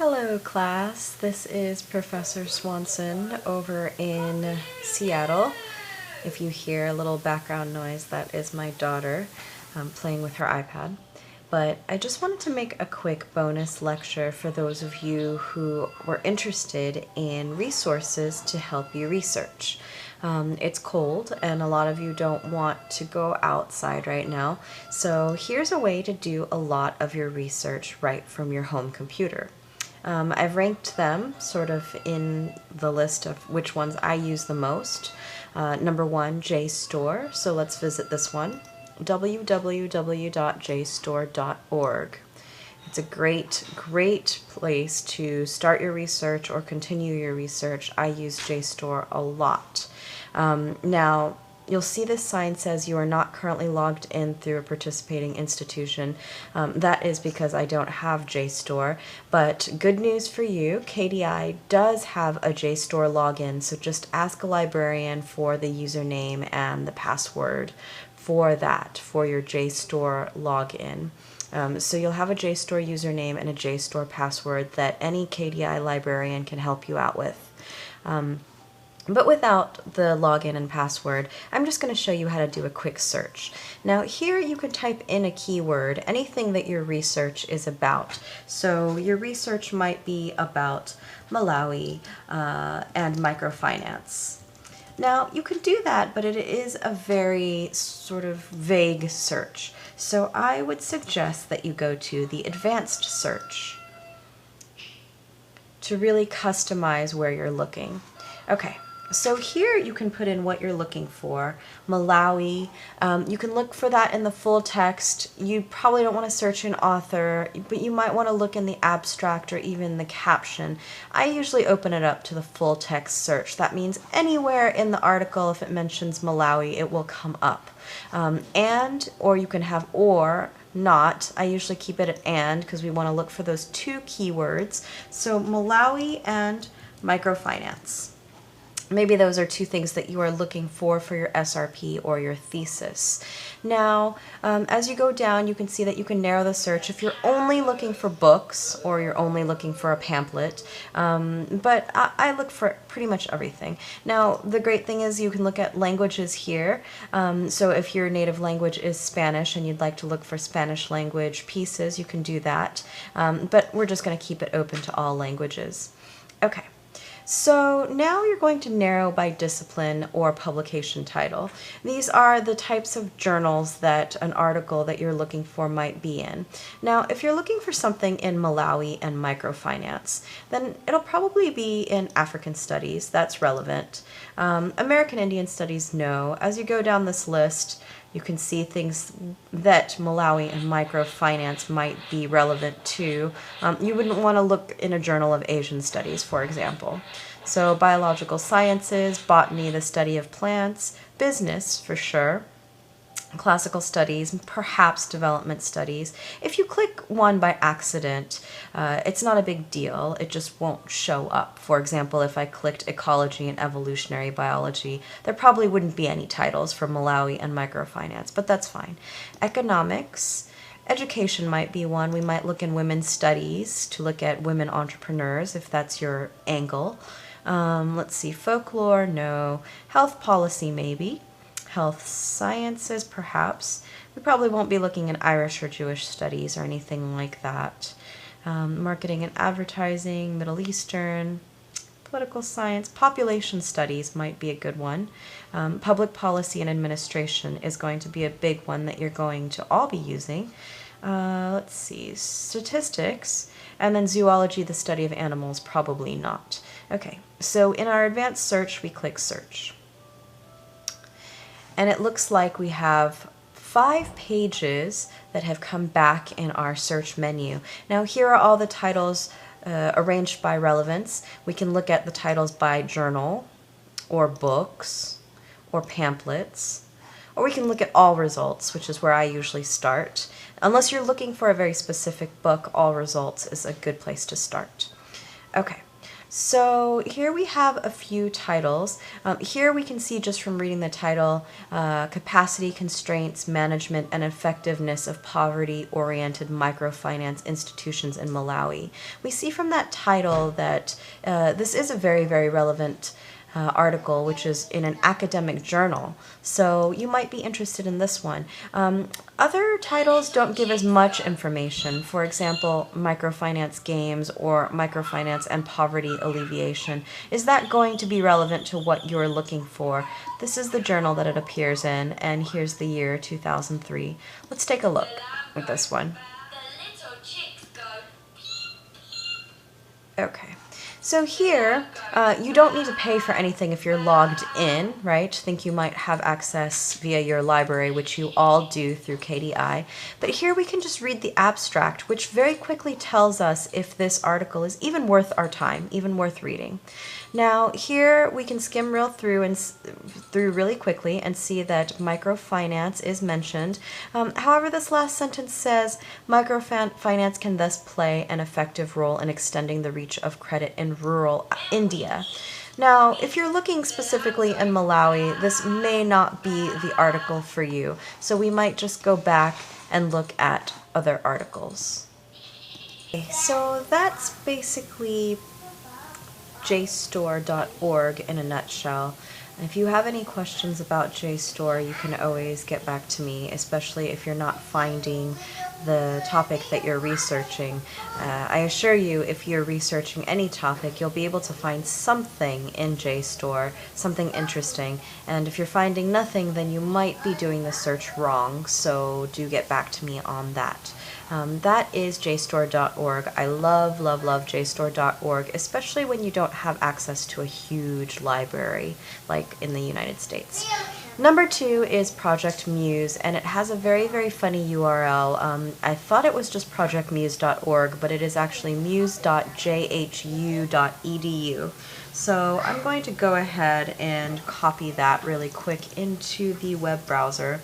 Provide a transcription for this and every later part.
Hello class, this is Professor Swanson over in Seattle. If you hear a little background noise, that is my daughter playing with her iPad. But I just wanted to make a quick bonus lecture for those of you who were interested in resources to help you research. It's cold and a lot of you don't want to go outside right now, so here's a way to do a lot of your research right from your home computer. I've ranked them sort of in the list of which ones I use the most. Number one, JSTOR, so let's visit this one, www.jstore.org. It's a great place to start your research or continue your research. I use JSTOR a lot. Now, you'll see this sign says you are not currently logged in through a participating institution. That is because I don't have JSTOR, but good news for you, KDI does have a JSTOR login, so just ask a librarian for the username and the password for that, for your JSTOR login. So you'll have a JSTOR username and a JSTOR password that any KDI librarian can help you out with. But without the login and password, I'm just going to show you how to do a quick search. Now here you can type in a keyword, anything that your research is about. So your research might be about Malawi and microfinance. Now you can do that, but it is a very sort of vague search. So I would suggest that you go to the advanced search to really customize where you're looking. Okay. So here you can put in what you're looking for, Malawi. You can look for that in the full text. You probably don't want to search an author, but you might want to look in the abstract or even the caption. I usually open it up to the full text search. That means anywhere in the article, if it mentions Malawi, it will come up. Or you can have or, not. I usually keep it at and because we want to look for those two keywords. So Malawi and microfinance. Maybe those are two things that you are looking for your SRP or your thesis. Now, as you go down, you can see that you can narrow the search if you're only looking for books or you're only looking for a pamphlet. But I look for pretty much everything. Now, the great thing is you can look at languages here. So if your native language is Spanish and you'd like to look for Spanish language pieces, you can do that. But we're just going to keep it open to all languages. Okay. So now you're going to narrow by discipline or publication title. These are the types of journals that an article that you're looking for might be in. Now, if you're looking for something in Malawi and microfinance, then it'll probably be in African studies. That's relevant. American Indian studies, no. As you go down this list, you can see things that Malawi and microfinance might be relevant to. You wouldn't want to look in a journal of Asian studies, for example. So biological sciences, botany, the study of plants, business for sure, classical studies, perhaps development studies. If you click one by accident, it's not a big deal. It just won't show up. For example, if I clicked ecology and evolutionary biology, there probably wouldn't be any titles for Malawi and microfinance, but that's fine. Economics, education might be one. We might look in women's studies to look at women entrepreneurs, if that's your angle. Let's see, folklore, no. Health policy, maybe. Health sciences, perhaps. We probably won't be looking at Irish or Jewish studies or anything like that. Marketing and advertising, Middle Eastern, political science, population studies might be a good one. Public policy and administration is going to be a big one that you're going to all be using. Let's see, statistics, and then zoology, the study of animals, probably not. Okay, so in our advanced search, we click search. And it looks like we have 5 pages that have come back in our search menu. Now here are all the titles arranged by relevance. We can look at the titles by journal, or books, or pamphlets, or we can look at all results, which is where I usually start. Unless you're looking for a very specific book, all results is a good place to start. Okay. So here we have a few titles. Here we can see just from reading the title, Capacity, Constraints, Management, and Effectiveness of Poverty-Oriented Microfinance Institutions in Malawi. We see from that title that this is a very, very relevant article, which is in an academic journal. So you might be interested in this one. Other titles don't give as much information. For example, microfinance games or microfinance and poverty alleviation. Is that going to be relevant to what you're looking for? This is the journal that it appears in, and here's the year 2003. Let's take a look at this one. Okay. So here, you don't need to pay for anything if you're logged in, right? Think you might have access via your library, which you all do through KDI. But here we can just read the abstract, which very quickly tells us if this article is even worth our time, even worth reading. Now here we can skim real through really quickly and see that microfinance is mentioned. However, this last sentence says microfinance can thus play an effective role in extending the reach of credit in rural India. Now, if you're looking specifically in Malawi, this may not be the article for you, so we might just go back and look at other articles. Okay, so that's basically JSTOR.org in a nutshell. And if you have any questions about JSTOR, you can always get back to me, especially if you're not finding the topic that you're researching. I assure you, if you're researching any topic, you'll be able to find something in JSTOR, something interesting. And if you're finding nothing, then you might be doing the search wrong, so do get back to me on that. That is JSTOR.org. I love, love, love JSTOR.org, especially when you don't have access to a huge library like in the United States. Number 2 is Project Muse, and it has a very, very funny URL. I thought it was just projectmuse.org, but it is actually muse.jhu.edu. So I'm going to go ahead and copy that really quick into the web browser,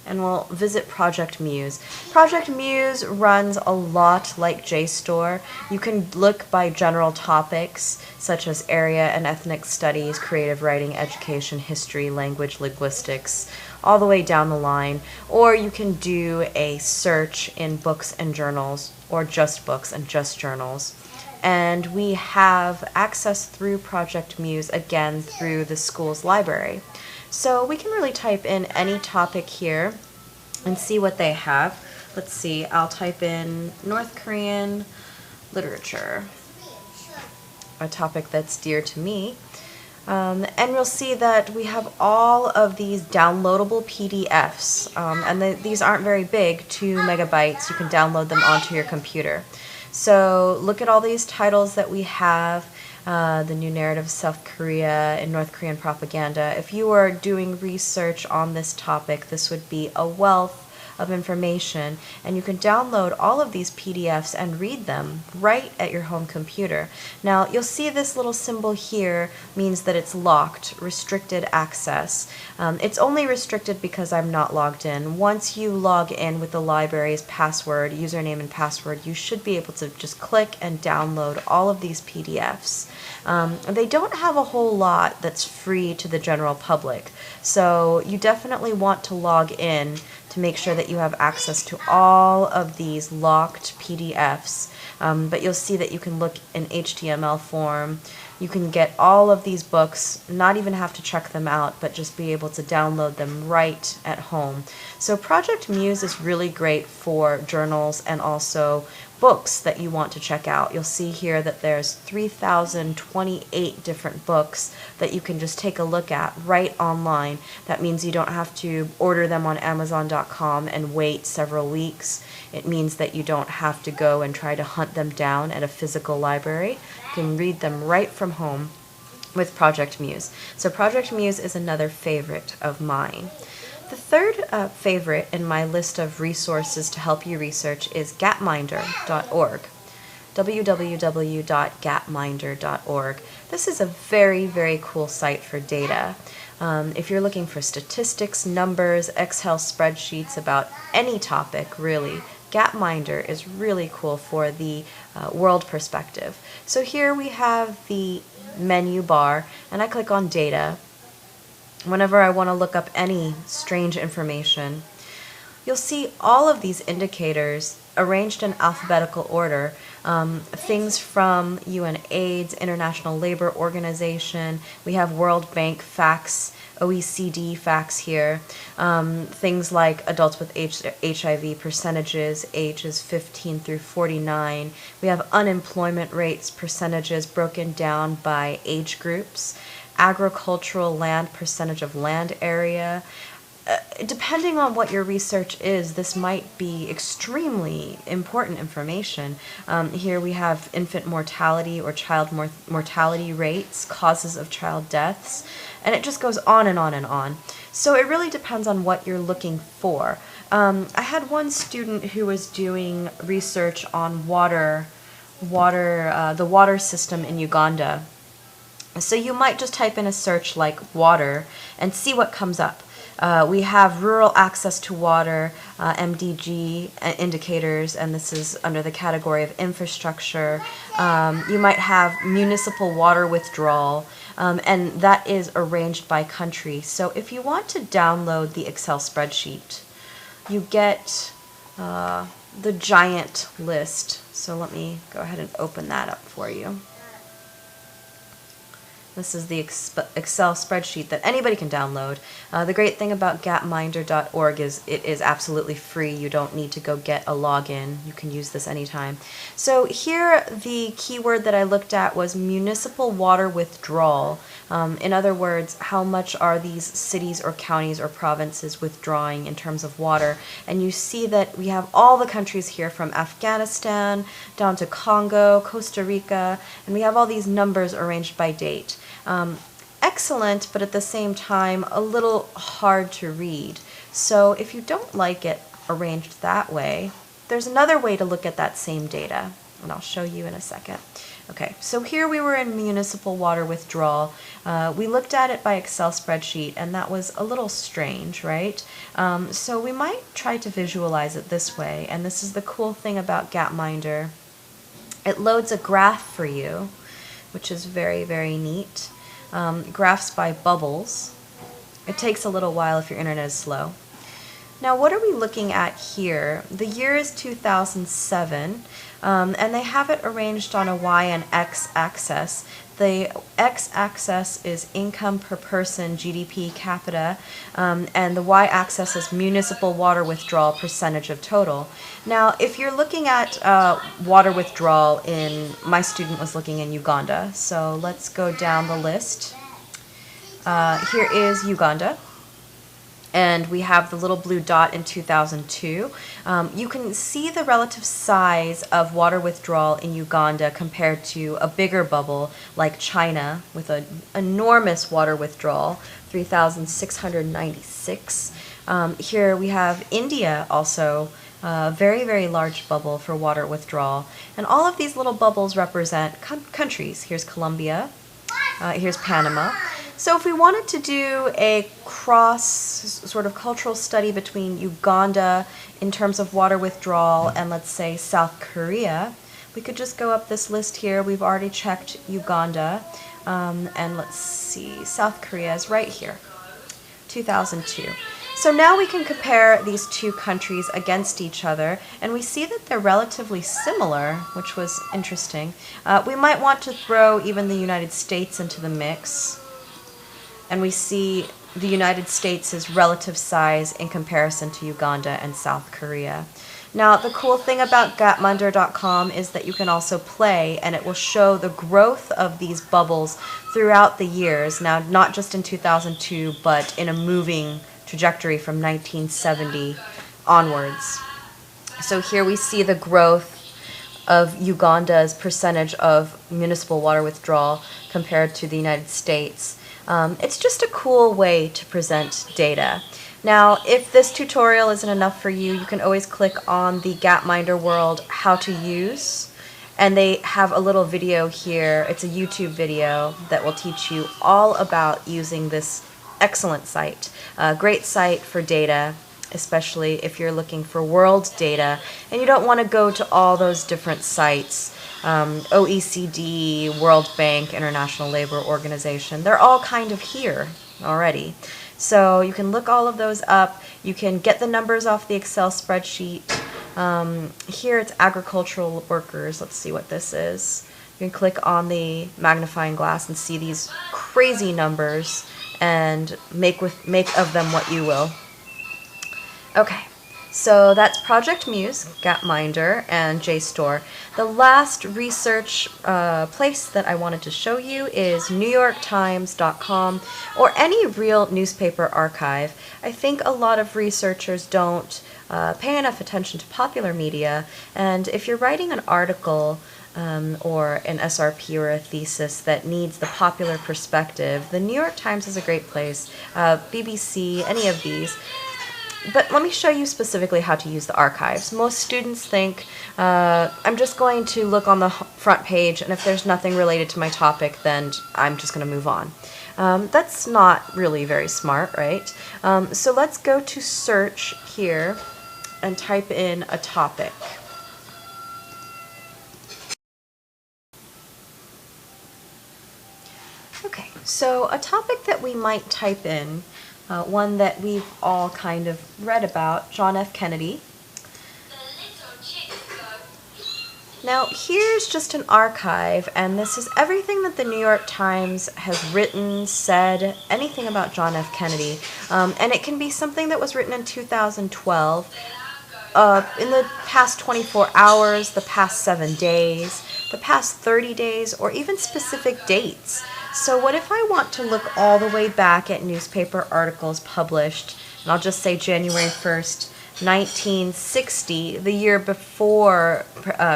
and we'll visit Project Muse. Project Muse runs a lot like JSTOR. You can look by general topics such as area and ethnic studies, creative writing, education, history, language, linguistics, all the way down the line. Or you can do a search in books and journals, or just books and just journals. And we have access through Project Muse, again, through the school's library. So we can really type in any topic here and see what they have. Let's see, I'll type in North Korean literature, a topic that's dear to me. And we'll see that we have all of these downloadable PDFs, and these aren't very big, 2 megabytes. You can download them onto your computer. So look at all these titles that we have. The New Narrative of South Korea and North Korean Propaganda. If you are doing research on this topic, this would be a wealth of information, and you can download all of these PDFs and read them right at your home computer. Now, you'll see this little symbol here means that it's locked, restricted access. It's only restricted because I'm not logged in. Once you log in with the library's password, username and password, you should be able to just click and download all of these PDFs. They don't have a whole lot that's free to the general public, so you definitely want to log in to make sure that you have access to all of these locked PDFs. But you'll see that you can look in HTML form. You can get all of these books, not even have to check them out, but just be able to download them right at home. So Project Muse is really great for journals and also books that you want to check out. You'll see here that there's 3,028 different books that you can just take a look at right online. That means you don't have to order them on Amazon.com and wait several weeks. It means that you don't have to go and try to hunt them down at a physical library. You can read them right from home with Project Muse. So Project Muse is another favorite of mine. The third favorite in my list of resources to help you research is gapminder.org. www.gapminder.org. This is a very, very cool site for data. If you're looking for statistics, numbers, Excel spreadsheets about any topic, really, Gapminder is really cool for the world perspective. So here we have the menu bar, and I click on data whenever I want to look up any strange information. You'll see all of these indicators arranged in alphabetical order. Things from UNAIDS, International Labor Organization, we have World Bank facts, OECD facts here, things like adults with HIV percentages, ages 15 through 49. We have unemployment rates percentages broken down by age groups, agricultural land percentage of land area. Depending on what your research is, this might be extremely important information. Here we have infant mortality or child mortality rates, causes of child deaths, and it just goes on and on and on. So it really depends on what you're looking for. I had one student who was doing research on the water system in Uganda. So you might just type in a search like water and see what comes up. We have rural access to water, MDG indicators, and this is under the category of infrastructure. You might have municipal water withdrawal, and that is arranged by country. So if you want to download the Excel spreadsheet, you get the giant list. So let me go ahead and open that up for you. This is the Excel spreadsheet that anybody can download. The great thing about gapminder.org is it is absolutely free. You don't need to go get a login. You can use this anytime. So here the keyword that I looked at was municipal water withdrawal. In other words, how much are these cities or counties or provinces withdrawing in terms of water? And you see that we have all the countries here from Afghanistan down to Congo, Costa Rica, and we have all these numbers arranged by date. Excellent, but at the same time a little hard to read. So if you don't like it arranged that way, there's another way to look at that same data, and I'll show you in a second. Okay, so here we were in municipal water withdrawal. We looked at it by Excel spreadsheet, and that was a little strange, right? So we might try to visualize it this way, and this is the cool thing about Gapminder. It loads a graph for you, which is very, very neat. Graphs by bubbles. It takes a little while if your internet is slow. Now, what are we looking at here? The year is 2007, and they have it arranged on a Y and X axis. The X axis is income per person, GDP capita, and the Y axis is municipal water withdrawal percentage of total. Now, if you're looking at water withdrawal my student was looking in Uganda, so let's go down the list. Here is Uganda. And we have the little blue dot in 2002. You can see the relative size of water withdrawal in Uganda compared to a bigger bubble like China with an enormous water withdrawal, 3,696. Here we have India also, a very, very large bubble for water withdrawal. And all of these little bubbles represent countries. Here's Colombia, here's Panama. So if we wanted to do a cross sort of cultural study between Uganda in terms of water withdrawal and let's say South Korea, we could just go up this list here. We've already checked Uganda, and let's see, South Korea is right here, 2002. So now we can compare these two countries against each other, and we see that they're relatively similar, which was interesting. We might want to throw even the United States into the mix. And we see the United States' relative size in comparison to Uganda and South Korea. Now, the cool thing about gapminder.com is that you can also play, and it will show the growth of these bubbles throughout the years. Now, not just in 2002, but in a moving trajectory from 1970 onwards. So here we see the growth of Uganda's percentage of municipal water withdrawal compared to the United States. It's just a cool way to present data. Now, if this tutorial isn't enough for you, you can always click on the Gapminder World How to Use, and they have a little video here. It's a YouTube video that will teach you all about using this excellent site. Great site for data, especially if you're looking for world data and you don't want to go to all those different sites. OECD, World Bank, International Labor Organization, they're all kind of here already. So you can look all of those up. You can get the numbers off the Excel spreadsheet. Here it's agricultural workers. Let's see what this is. You can click on the magnifying glass and see these crazy numbers and make of them what you will. Okay, so that's Project Muse, Gapminder, and JSTOR. The last research place that I wanted to show you is NewYorkTimes.com or any real newspaper archive. I think a lot of researchers don't pay enough attention to popular media, and if you're writing an article or an SRP or a thesis that needs the popular perspective, the New York Times is a great place, BBC, any of these. But let me show you specifically how to use the archives. Most students think, I'm just going to look on the front page, and if there's nothing related to my topic, then I'm just going to move on. That's not really very smart, right? So let's go to search here and type in a topic. Okay, so a topic that we might type in, one that we've all kind of read about, John F. Kennedy. Now here's just an archive, and this is everything that the New York Times has written, said, anything about John F. Kennedy. And it can be something that was written in 2012, in the past 24 hours, the past 7 days, the past 30 days, or even specific dates. So what if I want to look all the way back at newspaper articles published, and I'll just say January 1st, 1960, the year before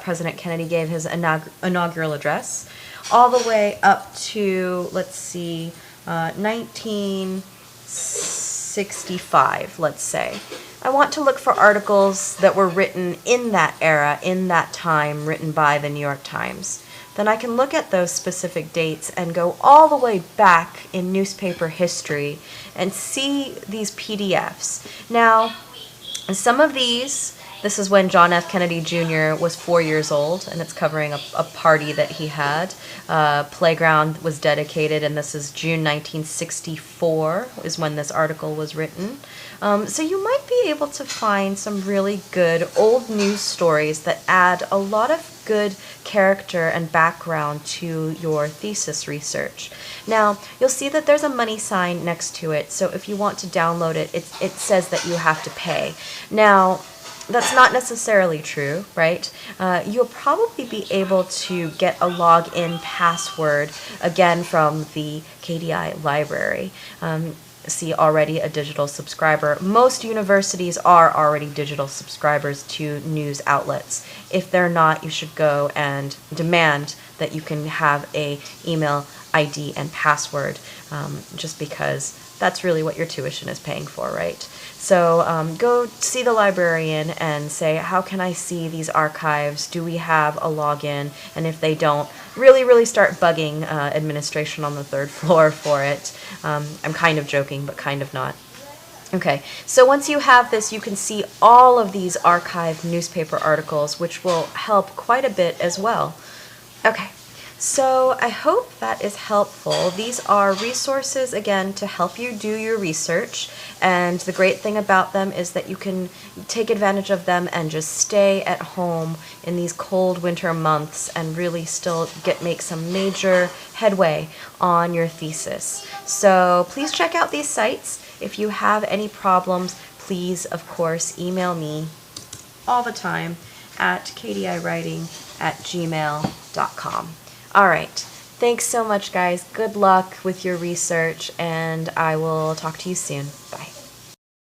President Kennedy gave his inaugural address, all the way up to, let's see, 1965, let's say. I want to look for articles that were written in that era, in that time, written by the New York Times. Then I can look at those specific dates and go all the way back in newspaper history and see these PDFs. Now, some of these, this is when John F. Kennedy Jr. was 4 years old, and it's covering a party that he had. Playground was dedicated, and this is June 1964 is when this article was written. So you might be able to find some really good old news stories that add a lot of good character and background to your thesis research. Now, you'll see that there's a money sign next to it, so if you want to download it, it says that you have to pay. Now, that's not necessarily true, right? You'll probably be able to get a login password, again, from the KDI library. See, already a digital subscriber. Most universities are already digital subscribers to news outlets. If they're not, you should go and demand that you can have a email ID and password, just because that's really what your tuition is paying for, right? So go see the librarian and say, how can I see these archives? Do we have a login? And if they don't, really start bugging administration on the third floor for it. I'm kind of joking, but kind of not. Okay, so once you have this, you can see all of these archived newspaper articles, which will help quite a bit as well. Okay. So I hope that is helpful. These are resources, again, to help you do your research, and the great thing about them is that you can take advantage of them and just stay at home in these cold winter months and really still make some major headway on your thesis. So please check out these sites. If you have any problems, please, of course, email me all the time at kdiwriting@gmail.com. All right. Thanks so much, guys. Good luck with your research, and I will talk to you soon. Bye.